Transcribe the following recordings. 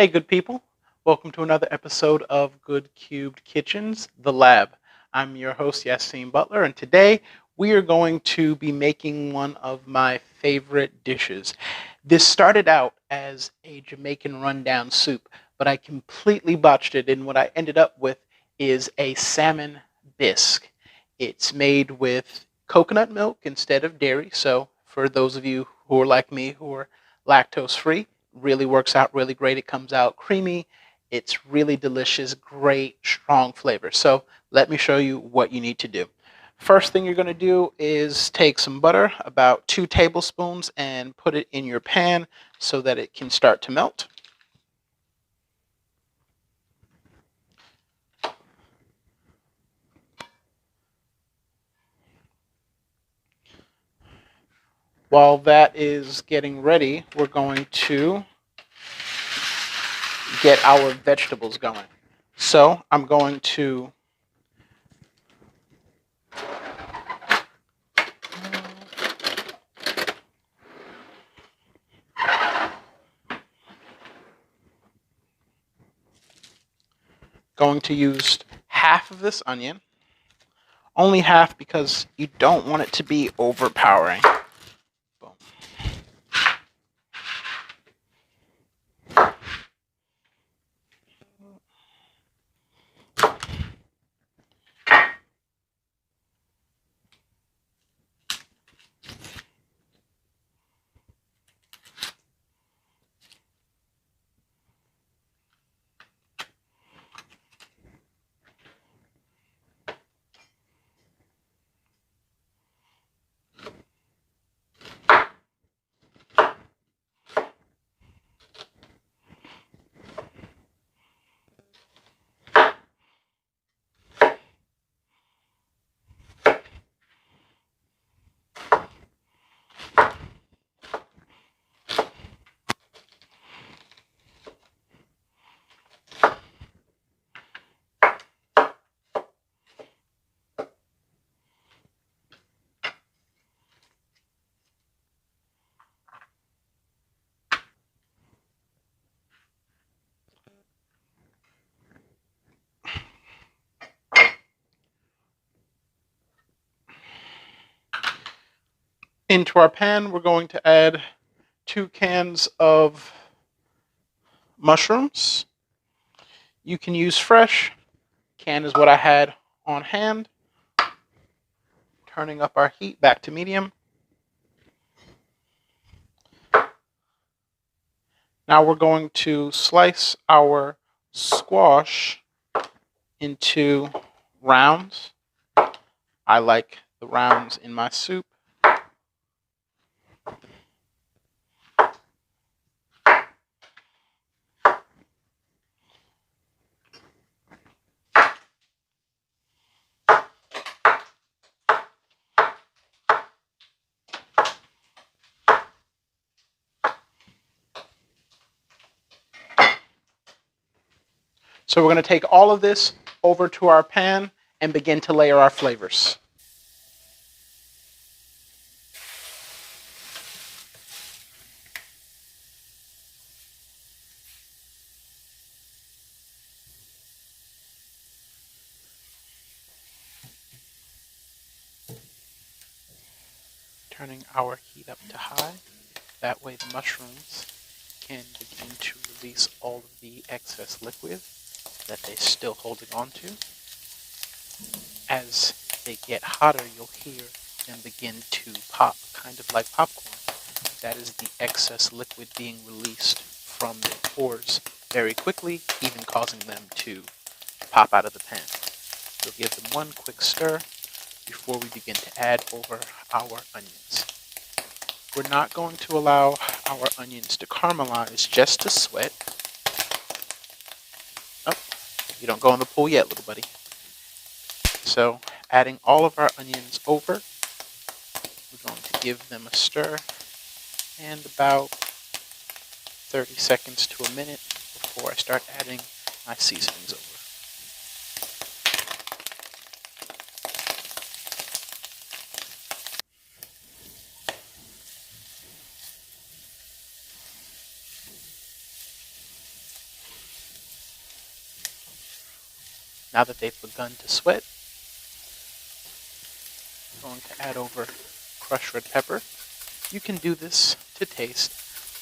Hey, good people. Welcome to another episode of Good Cubed Kitchens, The Lab. I'm your host, Yassine Butler, and today we are going to be making one of my favorite dishes. This started out as a Jamaican rundown soup, but I completely botched it, and what I ended up with is a salmon bisque. It's made with coconut milk instead of dairy, so for those of you who are like me who are lactose free, really works out really great. It comes out creamy. It's really delicious, great, strong flavor. So let me show you what you need to do. First thing you're going to do is take some butter, about 2 tablespoons, and put it in your pan so that it can start to melt. While that is getting ready, we're going to get our vegetables going. So I'm going to use half of this onion. Only half because you don't want it to be overpowering. Boom. Into our pan, we're going to add 2 cans of mushrooms. You can use fresh. Can is what I had on hand. Turning up our heat back to medium. Now we're going to slice our squash into rounds. I like the rounds in my soup. So we're going to take all of this over to our pan and begin to layer our flavors. Turning our heat up to high. That way the mushrooms can begin to release all of the excess liquid that they're still holding on to. As they get hotter, you'll hear them begin to pop, kind of like popcorn. That is the excess liquid being released from their pores very quickly, even causing them to pop out of the pan. We'll give them one quick stir before we begin to add over our onions. We're not going to allow our onions to caramelize, just to sweat. Oh, you don't go in the pool yet, little buddy. So, adding all of our onions over, we're going to give them a stir and about 30 seconds to a minute before I start adding my seasonings over. Now that they've begun to sweat, I'm going to add over crushed red pepper. You can do this to taste.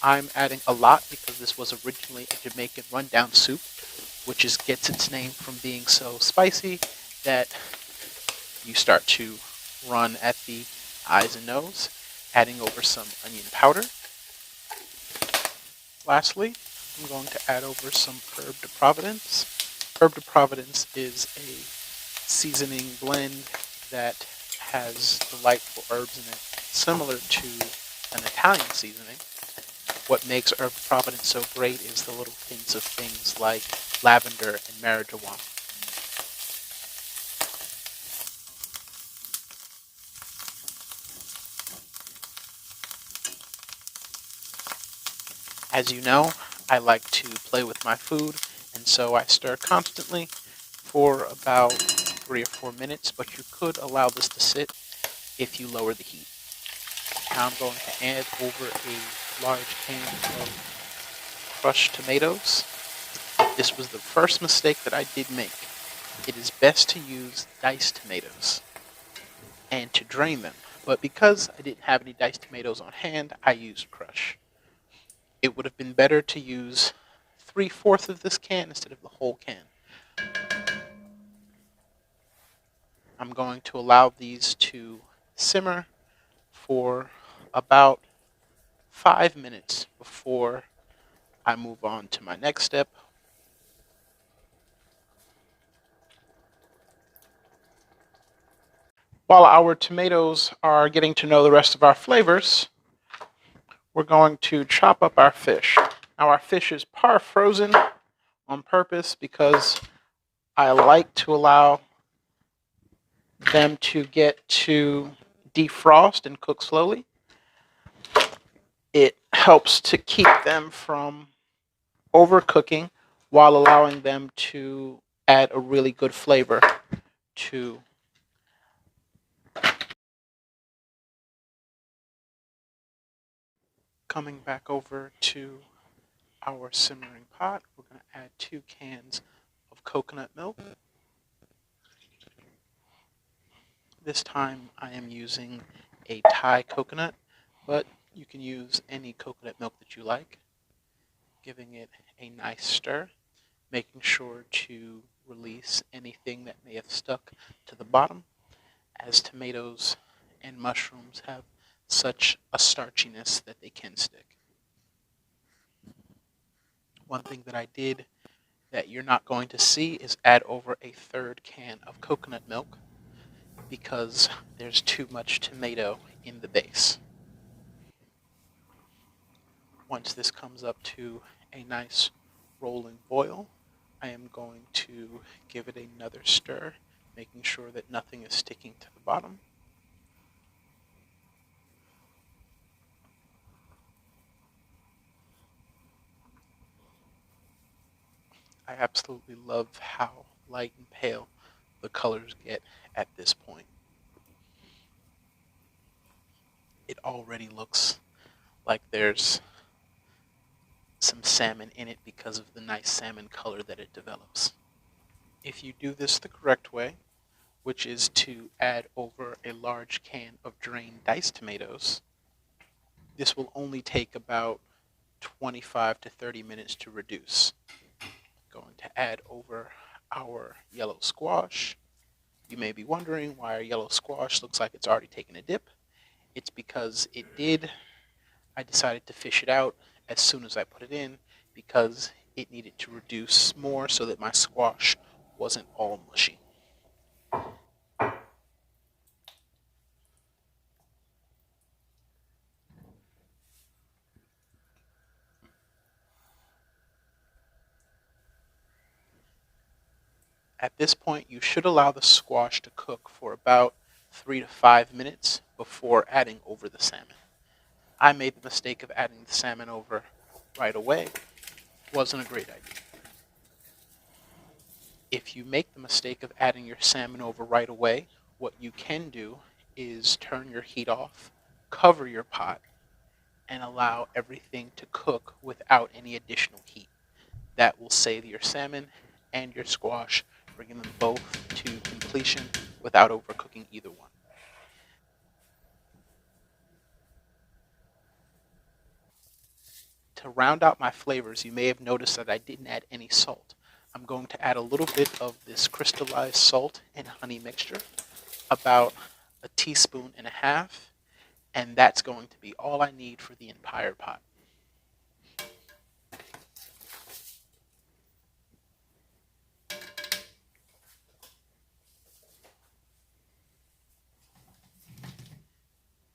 I'm adding a lot because this was originally a Jamaican rundown soup, which gets its name from being so spicy that you start to run at the eyes and nose. Adding over some onion powder. Lastly, I'm going to add over some herb de Providence. Herb de Providence is a seasoning blend that has delightful herbs in it, similar to an Italian seasoning. What makes herb de Providence so great is the little hints of things like lavender and marijuana. As you know, I like to play with my food, and so I stir constantly for about 3 or 4 minutes, but you could allow this to sit if you lower the heat. Now I'm going to add over a large can of crushed tomatoes. This was the first mistake that I did make. It is best to use diced tomatoes and to drain them, but because I didn't have any diced tomatoes on hand, I used crush. It would have been better to use 3/4 of this can instead of the whole can. I'm going to allow these to simmer for about 5 minutes before I move on to my next step. While our tomatoes are getting to know the rest of our flavors, we're going to chop up our fish. Now our fish is par frozen on purpose because I like to allow them to get to defrost and cook slowly. It helps to keep them from overcooking while allowing them to add a really good flavor to. Coming back over to our simmering pot, we're going to add 2 cans of coconut milk. This time I am using a Thai coconut, but you can use any coconut milk that you like. Giving it a nice stir, making sure to release anything that may have stuck to the bottom, as tomatoes and mushrooms have such a starchiness that they can stick. One thing that I did that you're not going to see is add over a 3rd can of coconut milk because there's too much tomato in the base. Once this comes up to a nice rolling boil, I am going to give it another stir, making sure that nothing is sticking to the bottom. I absolutely love how light and pale the colors get at this point. It already looks like there's some salmon in it because of the nice salmon color that it develops. If you do this the correct way, which is to add over a large can of drained diced tomatoes, this will only take about 25 to 30 minutes to reduce. Going to add over our yellow squash. You may be wondering why our yellow squash looks like it's already taken a dip. It's because it did. I decided to fish it out as soon as I put it in because it needed to reduce more so that my squash wasn't all mushy. At this point, you should allow the squash to cook for about 3 to 5 minutes before adding over the salmon. I made the mistake of adding the salmon over right away. Wasn't a great idea. If you make the mistake of adding your salmon over right away, what you can do is turn your heat off, cover your pot, and allow everything to cook without any additional heat. That will save your salmon and your squash bringing them both to completion without overcooking either one. To round out my flavors, you may have noticed that I didn't add any salt. I'm going to add a little bit of this crystallized salt and honey mixture, about a teaspoon and a half, and that's going to be all I need for the entire pot.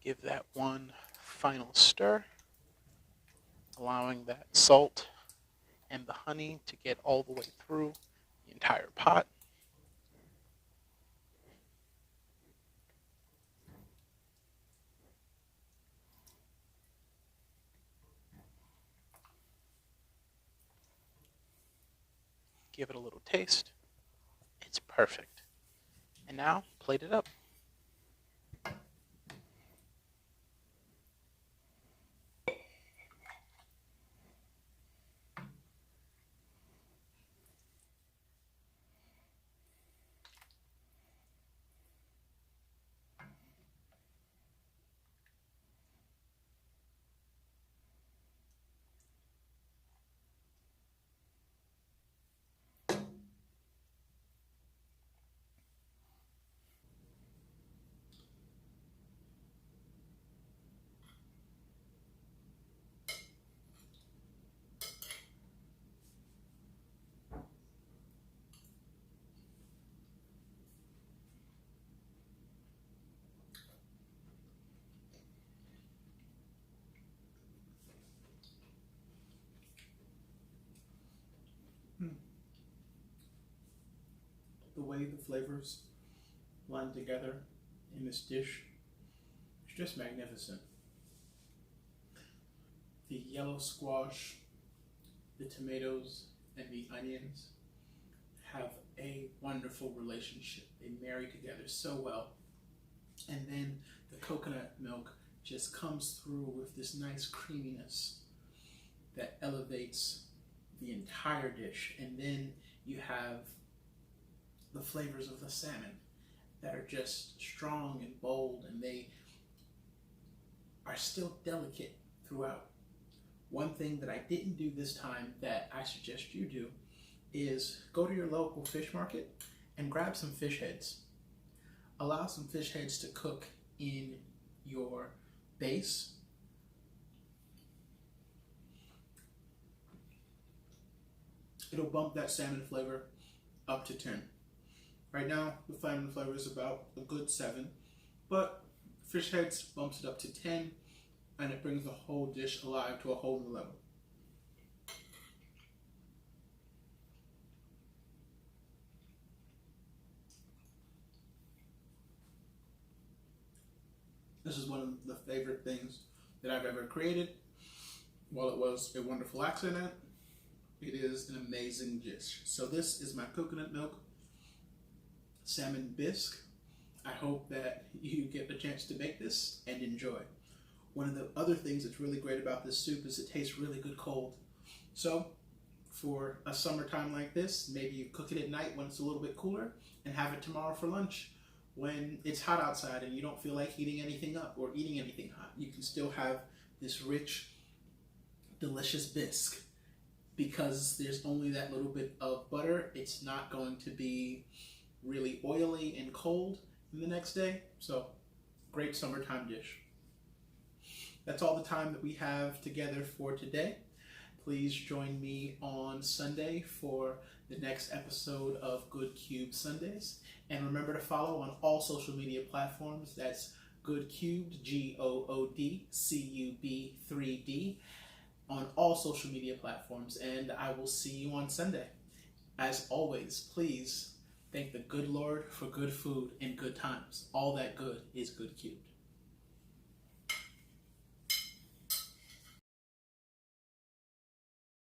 Give that one final stir, allowing that salt and the honey to get all the way through the entire pot. Give it a little taste. It's perfect. And now, plate it up. The way the flavors blend together in this dish is just magnificent. The yellow squash, the tomatoes, and the onions have a wonderful relationship. They marry together so well. And then the coconut milk just comes through with this nice creaminess that elevates the entire dish. And then you have the flavors of the salmon that are just strong and bold, and they are still delicate throughout. One thing that I didn't do this time that I suggest you do is go to your local fish market and grab some fish heads. Allow some fish heads to cook in your base. It'll bump that salmon flavor up to 10. Right now, the salmon flavor is about a good 7, but fish heads bumps it up to 10, and it brings the whole dish alive to a whole new level. This is one of the favorite things that I've ever created. While it was a wonderful accident, it is an amazing dish. So this is my coconut milk salmon bisque. I hope that you get the chance to make this and enjoy. One of the other things that's really great about this soup is it tastes really good cold. So for a summertime like this, maybe you cook it at night when it's a little bit cooler and have it tomorrow for lunch when it's hot outside and you don't feel like heating anything up or eating anything hot. You can still have this rich, delicious bisque. Because there's only that little bit of butter, it's not going to be really oily and cold in the next day. So, great summertime dish. That's all the time that we have together for today. Please join me on Sunday for the next episode of Good Cubed Sundays. And remember to follow on all social media platforms. That's Good Cubed, GOODCUB 3D, on all social media platforms. And I will see you on Sunday. As always, please thank the good Lord for good food and good times. All that good is Good Cubed.